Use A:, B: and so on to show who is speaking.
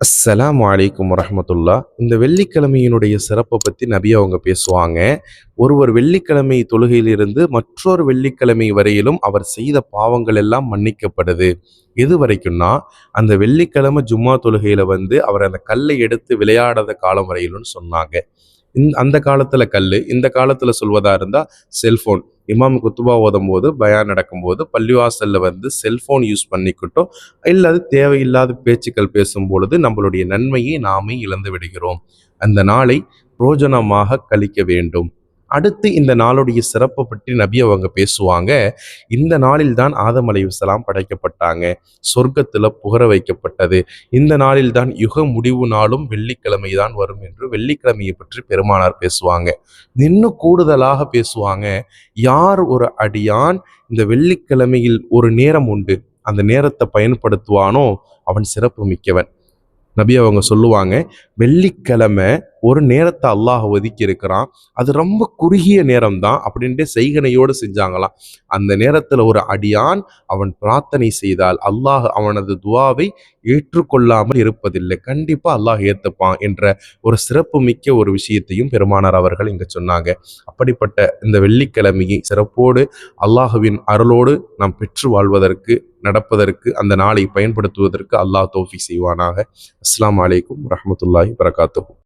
A: அஸ்ஸலாமு அலைக்கும் வரஹ்மத்துல்லா. இந்த வெள்ளிக்கிழமையினுடைய சிறப்பை பற்றி நபி அவங்க பேசுவாங்க. ஒருவர் வெள்ளிக்கிழமை தொழுகையிலிருந்து மற்றொரு வெள்ளிக்கிழமை வரையிலும் அவர் செய்த பாவங்கள் எல்லாம் மன்னிக்கப்படுது. எது வரைக்கும்னா, அந்த வெள்ளிக்கிழமை ஜும்மா தொழுகையில அவர் அந்த கல்லை எடுத்து விளையாடாத காலம் வரையிலும்னு சொன்னாங்க. அந்த காலத்துல கல்லு, இந்த காலத்துல சொல்வதா இருந்தா செல்போன். இமாம் குத்துபா ஓதும் போது, பயான் நடக்கும்போது பள்ளிவாசல்ல செல்போன் யூஸ் பண்ணிக்கிட்டோம். இல்ல அது தேவையில்லாத பேச்சுக்கள் பேசும் பொழுது நம்மளுடைய நன்மையை நாமே இழந்து விடுகிறோம். அந்த நாளை புரோஜனமாக கழிக்க வேண்டும். அடுத்து இந்த நாளுடைய சிறப்பை பற்றி நபி அவங்க பேசுவாங்க. இந்த நாளில் தான் ஆதம் அலைஹிஸ்ஸலாம் படைக்கப்பட்டாங்க. சொர்க்கத்துல புகர வைக்கப்பட்டது. இந்த நாளில் தான் யுக முடிவு நாளும் வெள்ளிக்கிழமை தான் வரும் என்று வெள்ளிக்கிழமையை பற்றி பெருமானார் பேசுவாங்க. இன்னும் கூடுதலாக பேசுவாங்க, யார் ஒரு அடியான் இந்த வெள்ளிக்கிழமையில் ஒரு நேரம் உண்டு, அந்த நேரத்தை பயன்படுத்துவானோ அவன் சிறப்பு மிக்கவன். நபி அவங்க சொல்லுவாங்க, வெள்ளிக்கிழமை ஒரு நேரத்தை அல்லாஹ் ஒதுக்கி இருக்கிறான், அது ரொம்ப குறுகிய நேரம் தான் அப்படின்ட்டு செய்கனையோடு செஞ்சாங்களாம். அந்த நேரத்தில் ஒரு அடியான் அவன் பிரார்த்தனை செய்தால் அல்லாஹ் அவனது துவாவை ஏற்றுக்கொள்ளாமல் இருப்பதில்லை, கண்டிப்பா அல்லாஹ் ஏற்றுப்பான் என்ற ஒரு சிறப்பு மிக்க ஒரு விஷயத்தையும் பெருமானார் அவர்கள் இங்க சொன்னாங்க. அப்படிப்பட்ட இந்த வெள்ளிக்கிழமையை சிறப்போடு அல்லாஹுவின் அருளோடு நாம் பெற்று வாழ்வதற்கு, நடப்பதற்கு, அந்த நாளை பயன்படுத்துவதற்கு அல்லாஹ் தௌஃபீக் செய்வானாக. அஸ்ஸலாமு அலைக்கும் வரஹ்மத்துல்லாஹி வபரகாத்துஹு.